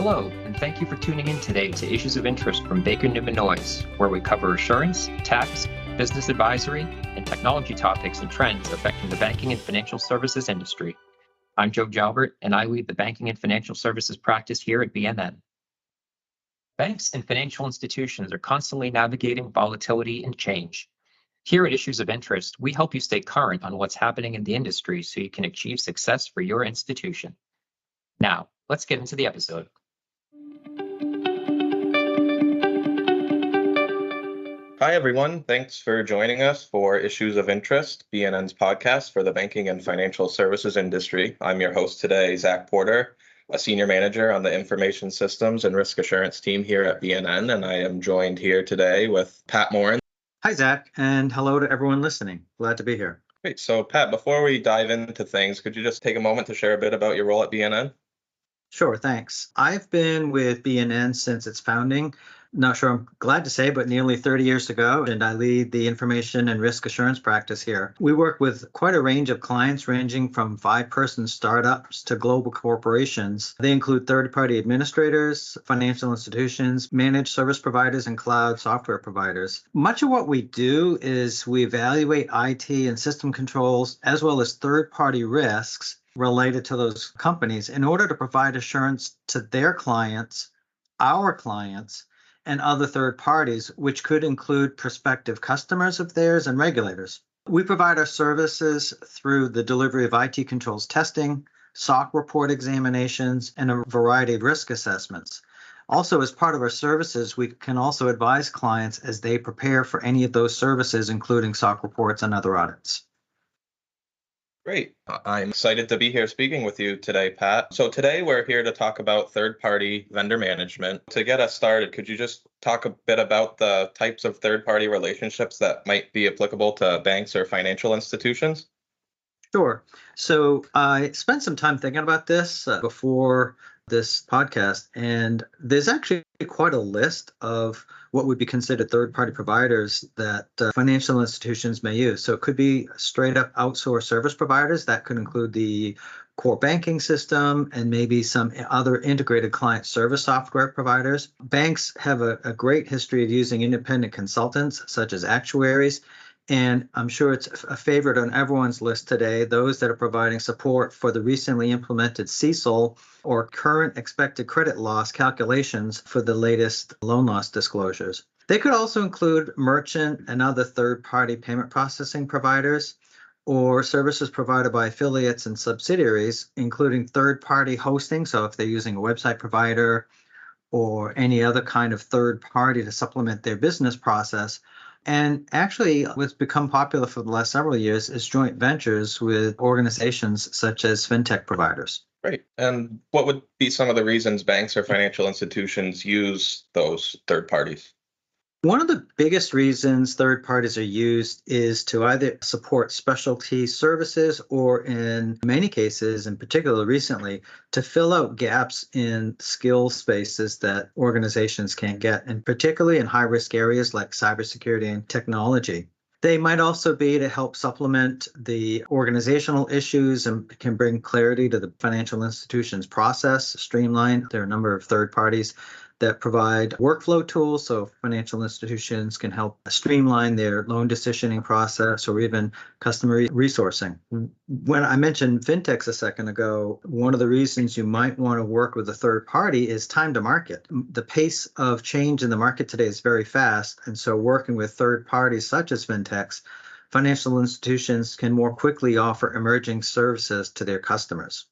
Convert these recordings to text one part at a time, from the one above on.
Hello, and thank you for tuning in today to Issues of Interest from Baker Newman Noyes, where we cover assurance, tax, business advisory, and technology topics and trends affecting the banking and financial services industry. I'm Joe Jalbert, and I lead the banking and financial services practice here at BNN. Banks and financial institutions are constantly navigating volatility and change. Here at Issues of Interest, we help you stay current on what's happening in the industry so you can achieve success for your institution. Now, let's get into the episode. Hi, everyone. Thanks for joining us for Issues of Interest, BNN's podcast for the banking and financial services industry. I'm your host today, Zach Porter, a senior manager on the information systems and risk assurance team here at BNN, and I am joined here today with Pat Morin. Hi, Zach, and hello to everyone listening. Glad to be here. Great. So, Pat, before we dive into things, could you just take a moment to share a bit about your role at BNN? Sure, thanks. I've been with BNN since its founding. Not sure I'm glad to say, but nearly 30 years ago, and I lead the information and risk assurance practice here. We work with quite a range of clients ranging from 5-person startups to global corporations. They include third-party administrators, financial institutions, managed service providers, and cloud software providers. Much of what we do is we evaluate IT and system controls as well as third-party risks related to those companies in order to provide assurance to their clients, our clients, and other third parties, which could include prospective customers of theirs and regulators. We provide our services through the delivery of IT controls testing, SOC report examinations, and a variety of risk assessments. Also, as part of our services, we can also advise clients as they prepare for any of those services, including SOC reports and other audits. Great. I'm excited to be here speaking with you today, Pat. So today we're here to talk about third-party vendor management. To get us started, could you just talk a bit about the types of third-party relationships that might be applicable to banks or financial institutions? Sure. So I spent some time thinking about this before this podcast, and there's actually quite a list of what would be considered third-party providers that financial institutions may use. So it could be straight up outsourced service providers. That could include the core banking system and maybe some other integrated client service software providers. Banks have a great history of using independent consultants such as actuaries. And I'm sure it's a favorite on everyone's list today, those that are providing support for the recently implemented CECL or current expected credit loss calculations for the latest loan loss disclosures. They could also include merchant and other third-party payment processing providers or services provided by affiliates and subsidiaries, including third-party hosting. So if they're using a website provider or any other kind of third party to supplement their business process. And actually, what's become popular for the last several years is joint ventures with organizations such as fintech providers. Great. And what would be some of the reasons banks or financial institutions use those third parties? One of the biggest reasons third parties are used is to either support specialty services or in many cases, in particular recently, to fill out gaps in skill spaces that organizations can't get, and particularly in high-risk areas like cybersecurity and technology. They might also be to help supplement the organizational issues and can bring clarity to the financial institution's process, streamline. There are a number of third parties that provide workflow tools so financial institutions can help streamline their loan decisioning process or even customer resourcing. When I mentioned fintechs a second ago, one of the reasons you might want to work with a third party is time to market. The pace of change in the market today is very fast, and so working with third parties such as fintechs, financial institutions can more quickly offer emerging services to their customers.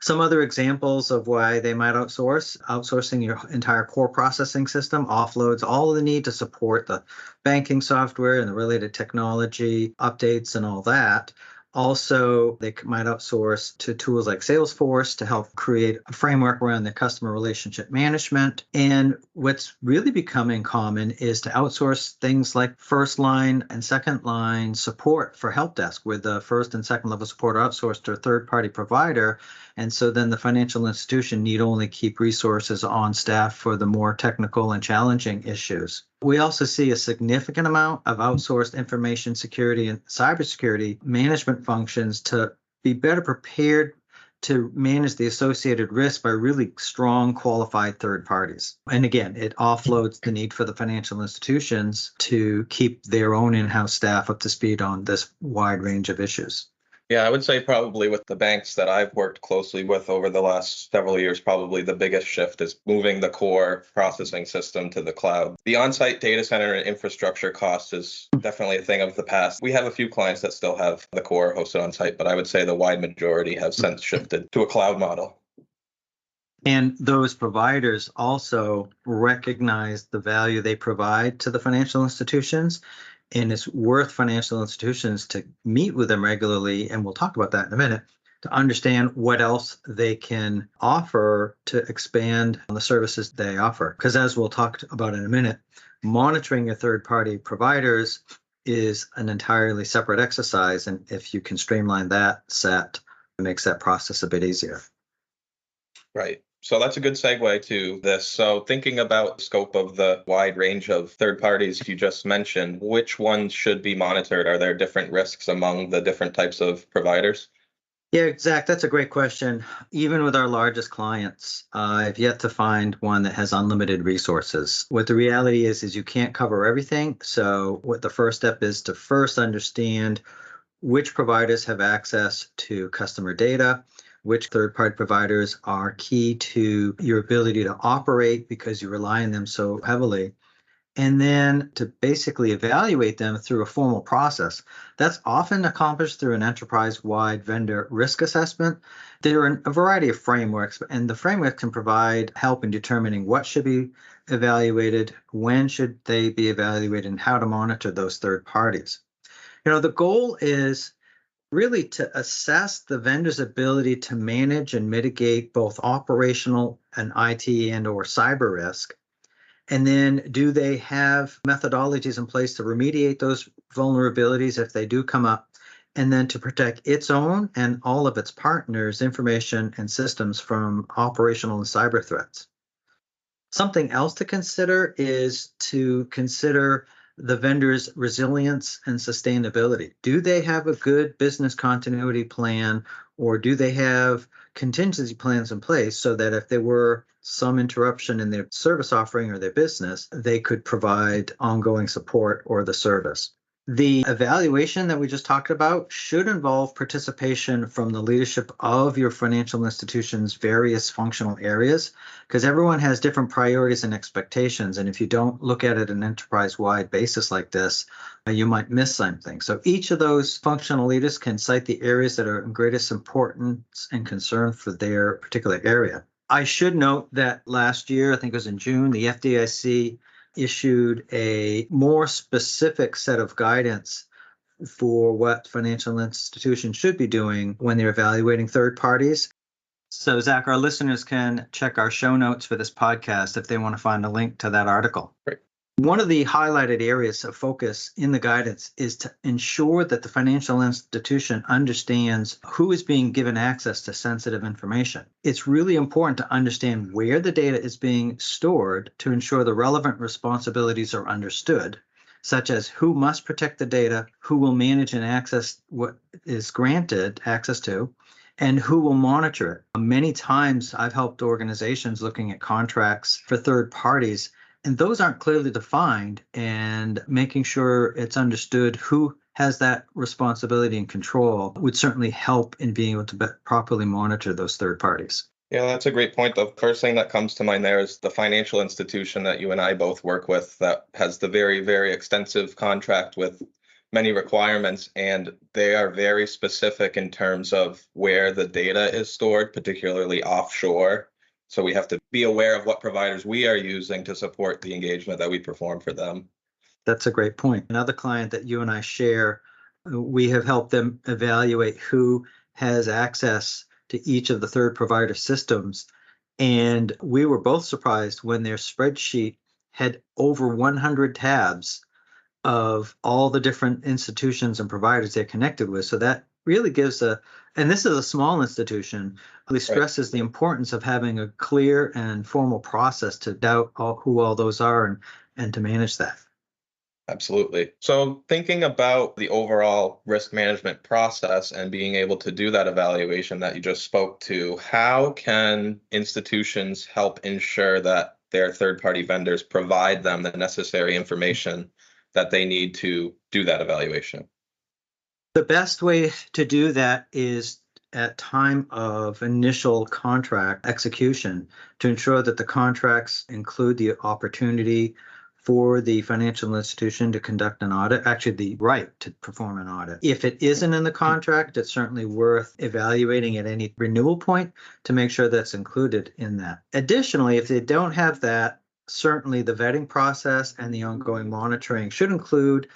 Some other examples of why they might outsourcing your entire core processing system offloads all of the need to support the banking software and the related technology updates and all that. Also, they might outsource to tools like Salesforce to help create a framework around their customer relationship management. And what's really becoming common is to outsource things like first line and second line support for help desk, where the first and second level support are outsourced to a third party provider. And so then the financial institution need only keep resources on staff for the more technical and challenging issues. We also see a significant amount of outsourced information security and cybersecurity management functions to be better prepared to manage the associated risk by really strong qualified third parties. And again, it offloads the need for the financial institutions to keep their own in-house staff up to speed on this wide range of issues. Yeah, I would say probably with the banks that I've worked closely with over the last several years, probably the biggest shift is moving the core processing system to the cloud. The on-site data center and infrastructure cost is definitely a thing of the past. We have a few clients that still have the core hosted on site, but I would say the wide majority have since shifted to a cloud model. And those providers also recognize the value they provide to the financial institutions. And it's worth financial institutions to meet with them regularly, and we'll talk about that in a minute, to understand what else they can offer to expand on the services they offer. Because as we'll talk about in a minute, monitoring your third-party providers is an entirely separate exercise. And if you can streamline that set, it makes that process a bit easier. Right. So that's a good segue to this. So thinking about the scope of the wide range of third parties you just mentioned, which ones should be monitored? Are there different risks among the different types of providers? Yeah, Zach, that's a great question. Even with our largest clients, I've yet to find one that has unlimited resources. What the reality is you can't cover everything. So what the first step is to first understand which providers have access to customer data, which third-party providers are key to your ability to operate because you rely on them so heavily, and then to basically evaluate them through a formal process. That's often accomplished through an enterprise-wide vendor risk assessment. There are a variety of frameworks, and the framework can provide help in determining what should be evaluated, when should they be evaluated, and how to monitor those third parties. The goal is really to assess the vendor's ability to manage and mitigate both operational and IT and or cyber risk. And then do they have methodologies in place to remediate those vulnerabilities if they do come up, and then to protect its own and all of its partners' information and systems from operational and cyber threats. Something else to consider is to consider the vendor's resilience and sustainability. Do they have a good business continuity plan, or do they have contingency plans in place so that if there were some interruption in their service offering or their business, they could provide ongoing support or the service? The evaluation that we just talked about should involve participation from the leadership of your financial institution's various functional areas, because everyone has different priorities and expectations. And if you don't look at it on an enterprise-wide basis like this, you might miss something. So each of those functional leaders can cite the areas that are of greatest importance and concern for their particular area. I should note that last year, I think it was in June, the FDIC issued a more specific set of guidance for what financial institutions should be doing when they're evaluating third parties. So, Zach, our listeners can check our show notes for this podcast if they want to find a link to that article. Great. One of the highlighted areas of focus in the guidance is to ensure that the financial institution understands who is being given access to sensitive information. It's really important to understand where the data is being stored to ensure the relevant responsibilities are understood, such as who must protect the data, who will manage and access what is granted access to, and who will monitor it. Many times I've helped organizations looking at contracts for third parties, and those aren't clearly defined, and making sure it's understood who has that responsibility and control would certainly help in being able to properly monitor those third parties. Yeah, that's a great point. The first thing that comes to mind there is the financial institution that you and I both work with that has the very, very extensive contract with many requirements, and they are very specific in terms of where the data is stored, particularly offshore. So we have to be aware of what providers we are using to support the engagement that we perform for them. That's a great point. Another client that you and I share, we have helped them evaluate who has access to each of the third provider systems. And we were both surprised when their spreadsheet had over 100 tabs of all the different institutions and providers they're connected with. So that really gives and this is a small institution, really stresses the importance of having a clear and formal process to doubt who all those are and to manage that. Absolutely. So thinking about the overall risk management process and being able to do that evaluation that you just spoke to, how can institutions help ensure that their third-party vendors provide them the necessary information that they need to do that evaluation? The best way to do that is at time of initial contract execution to ensure that the contracts include the opportunity for the financial institution to conduct an audit, actually the right to perform an audit. If it isn't in the contract, it's certainly worth evaluating at any renewal point to make sure that's included in that. Additionally, if they don't have that, certainly the vetting process and the ongoing monitoring should include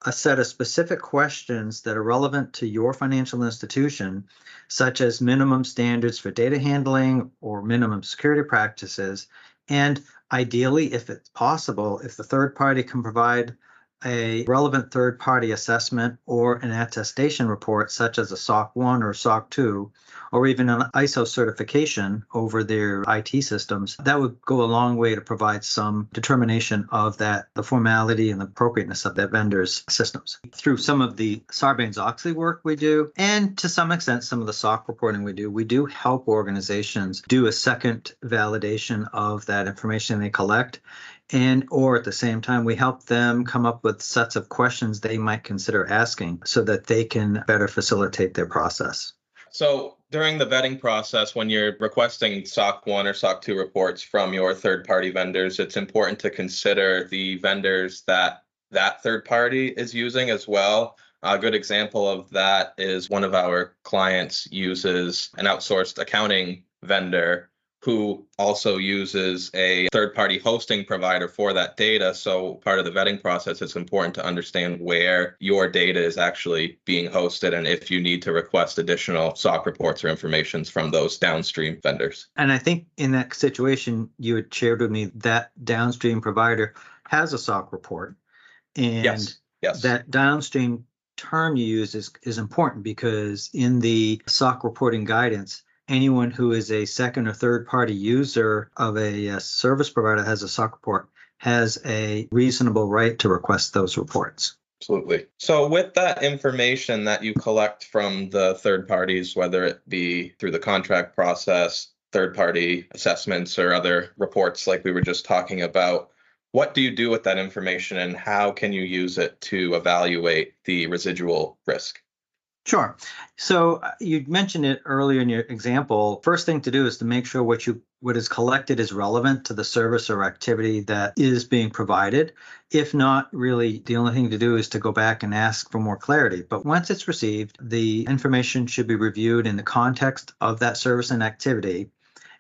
a set of specific questions that are relevant to your financial institution, such as minimum standards for data handling or minimum security practices. And ideally, if it's possible, if the third party can provide a relevant third party assessment or an attestation report, such as a SOC 1 or SOC 2, or even an ISO certification over their IT systems, that would go a long way to provide some determination of that, the formality and the appropriateness of that vendor's systems. Through some of the Sarbanes-Oxley work we do, and to some extent some of the SOC reporting we do help organizations do a second validation of that information they collect. And or at the same time, we help them come up with sets of questions they might consider asking so that they can better facilitate their process. So during the vetting process, when you're requesting SOC 1 or SOC 2 reports from your third-party vendors, it's important to consider the vendors that third party is using as well. A good example of that is one of our clients uses an outsourced accounting vendor who also uses a third-party hosting provider for that data. So part of the vetting process, it's important to understand where your data is actually being hosted and if you need to request additional SOC reports or information from those downstream vendors. And I think in that situation, you had shared with me that downstream provider has a SOC report. And yes. That downstream term you use is important because in the SOC reporting guidance, anyone who is a second or third party user of a service provider that has a SOC report has a reasonable right to request those reports. Absolutely. So with that information that you collect from the third parties, whether it be through the contract process, third party assessments, or other reports like we were just talking about, what do you do with that information and how can you use it to evaluate the residual risk? Sure. So you mentioned it earlier in your example. First thing to do is to make sure what is collected is relevant to the service or activity that is being provided. If not, really, the only thing to do is to go back and ask for more clarity. But once it's received, the information should be reviewed in the context of that service and activity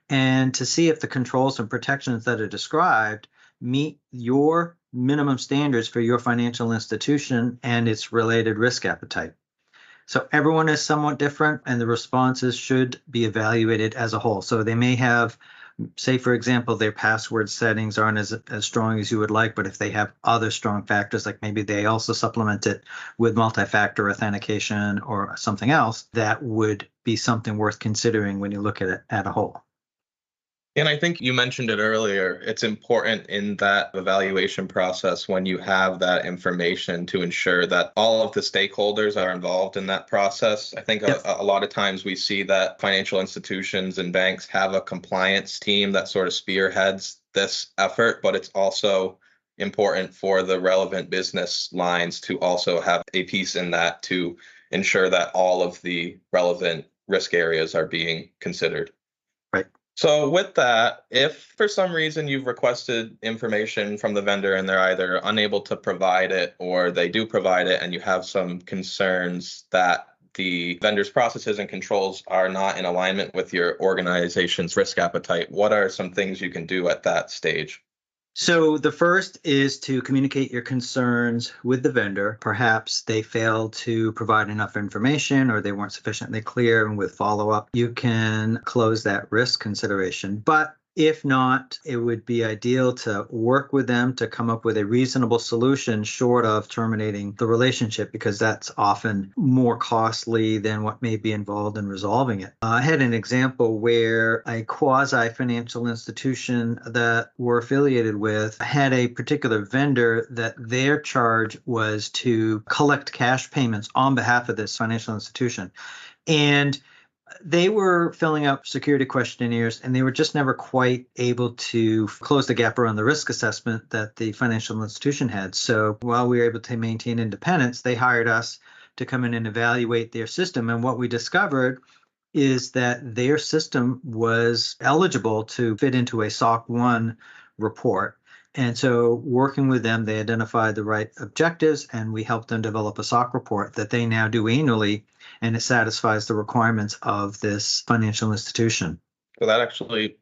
and to see if the controls and protections that are described meet your minimum standards for your financial institution and its related risk appetite. So everyone is somewhat different and the responses should be evaluated as a whole. So they may have, say, for example, their password settings aren't as strong as you would like, but if they have other strong factors, like maybe they also supplement it with multi-factor authentication or something else, that would be something worth considering when you look at it at a whole. And I think you mentioned it earlier. It's important in that evaluation process when you have that information to ensure that all of the stakeholders are involved in that process. I think a lot of times we see that financial institutions and banks have a compliance team that sort of spearheads this effort, but it's also important for the relevant business lines to also have a piece in that to ensure that all of the relevant risk areas are being considered. Right. So with that, if for some reason you've requested information from the vendor and they're either unable to provide it or they do provide it and you have some concerns that the vendor's processes and controls are not in alignment with your organization's risk appetite, what are some things you can do at that stage? So the first is to communicate your concerns with the vendor. Perhaps they failed to provide enough information or they weren't sufficiently clear, and with follow-up, you can close that risk consideration. But If not, it would be ideal to work with them to come up with a reasonable solution short of terminating the relationship, because that's often more costly than what may be involved in resolving it. I had an example where a quasi-financial institution that we're affiliated with had a particular vendor that their charge was to collect cash payments on behalf of this financial institution. And they were filling out security questionnaires, and they were just never quite able to close the gap around the risk assessment that the financial institution had. So while we were able to maintain independence, they hired us to come in and evaluate their system. And what we discovered is that their system was eligible to fit into a SOC 1 report. And so working with them, they identified the right objectives, and we helped them develop a SOC report that they now do annually, and it satisfies the requirements of this financial institution. So that actually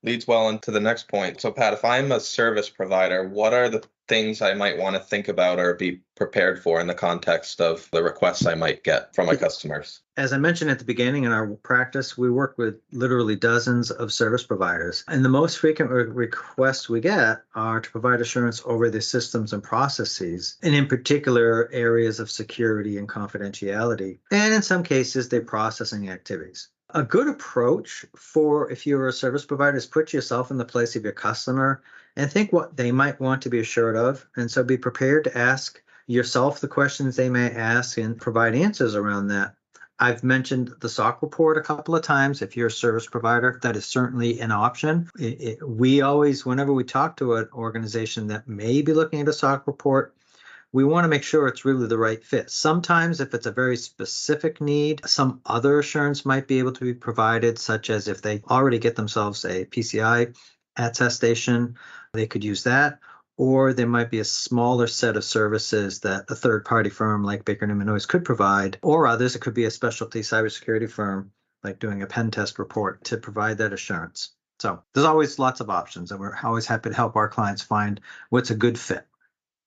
leads well into the next point. So Pat, if I'm a service provider, what are the things I might want to think about or be prepared for in the context of the requests I might get from my customers? As I mentioned at the beginning, in our practice, we work with literally dozens of service providers. And the most frequent requests we get are to provide assurance over their systems and processes, and in particular, areas of security and confidentiality. And in some cases, their processing activities. A good approach for if you're a service provider is put yourself in the place of your customer and think what they might want to be assured of. And so be prepared to ask yourself the questions they may ask and provide answers around that. I've mentioned the SOC report a couple of times. If you're a service provider, that is certainly an option. We always, whenever we talk to an organization that may be looking at a SOC report, we want to make sure it's really the right fit. Sometimes if it's a very specific need, some other assurance might be able to be provided, such as if they already get themselves a PCI attestation, they could use that. Or there might be a smaller set of services that a third-party firm like Baker Newman Noyes could provide, or others. It could be a specialty cybersecurity firm like doing a pen test report to provide that assurance. So there's always lots of options, and we're always happy to help our clients find what's a good fit.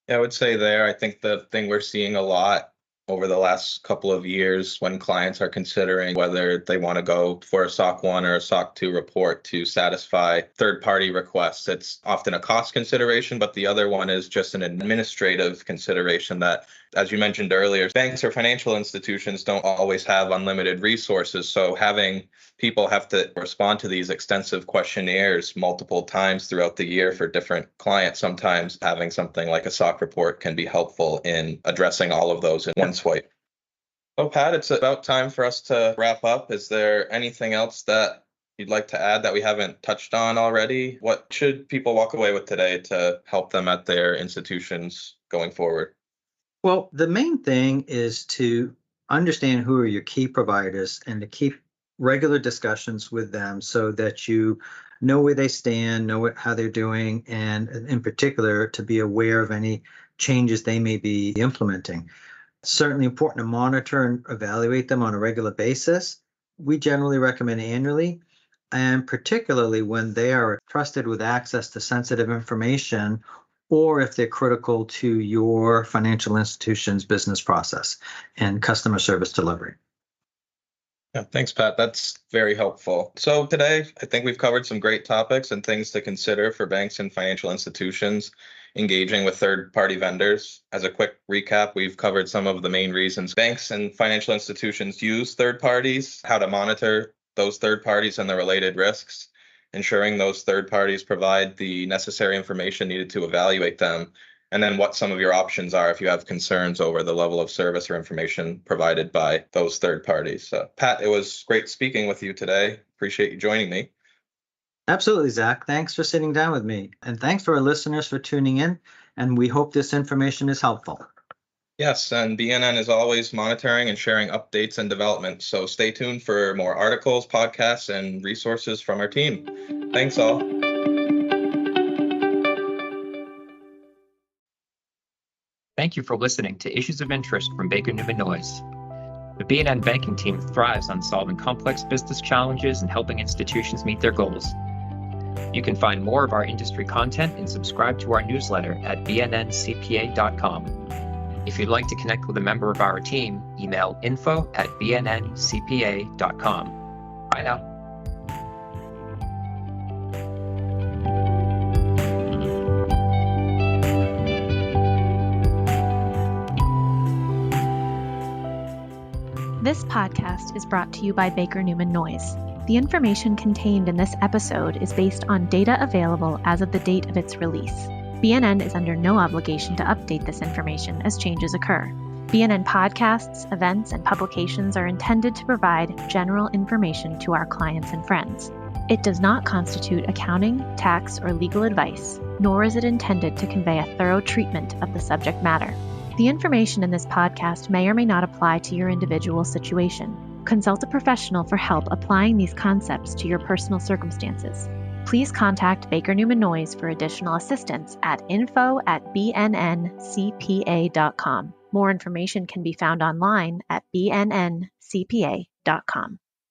Yeah, I would say there, I think the thing we're seeing a lot over the last couple of years when clients are considering whether they want to go for a SOC 1 or a SOC 2 report to satisfy third-party requests, it's often a cost consideration, but the other one is just an administrative consideration that, as you mentioned earlier, banks or financial institutions don't always have unlimited resources. So having people have to respond to these extensive questionnaires multiple times throughout the year for different clients, sometimes having something like a SOC report can be helpful in addressing all of those in one swipe. So Pat, it's about time for us to wrap up. Is there anything else that you'd like to add that we haven't touched on already? What should people walk away with today to help them at their institutions going forward? Well, the main thing is to understand who are your key providers and to keep regular discussions with them so that you know where they stand, know how they're doing, and in particular, to be aware of any changes they may be implementing. It's certainly important to monitor and evaluate them on a regular basis. We generally recommend annually, and particularly when they are trusted with access to sensitive information or if they're critical to your financial institution's business process and customer service delivery. Yeah, thanks, Pat. That's very helpful. So today, I think we've covered some great topics and things to consider for banks and financial institutions engaging with third-party vendors. As a quick recap, we've covered some of the main reasons banks and financial institutions use third parties, how to monitor those third parties and the related risks, ensuring those third parties provide the necessary information needed to evaluate them, and then what some of your options are if you have concerns over the level of service or information provided by those third parties. So, Pat, it was great speaking with you today. Appreciate you joining me. Absolutely, Zach. Thanks for sitting down with me. And thanks for our listeners for tuning in. And we hope this information is helpful. Yes, and BNN is always monitoring and sharing updates and developments. So stay tuned for more articles, podcasts, and resources from our team. Thanks all. Thank you for listening to Issues of Interest from Baker Newman Noyes. The BNN banking team thrives on solving complex business challenges and helping institutions meet their goals. You can find more of our industry content and subscribe to our newsletter at bnncpa.com. If you'd like to connect with a member of our team, email info@bnncpa.com. Bye now. This podcast is brought to you by Baker Newman Noyes. The information contained in this episode is based on data available as of the date of its release. BNN is under no obligation to update this information as changes occur. BNN podcasts, events, and publications are intended to provide general information to our clients and friends. It does not constitute accounting, tax, or legal advice, nor is it intended to convey a thorough treatment of the subject matter. The information in this podcast may or may not apply to your individual situation. Consult a professional for help applying these concepts to your personal circumstances. Please contact Baker Newman Noyes for additional assistance at info@bnncpa.com. More information can be found online at bnncpa.com.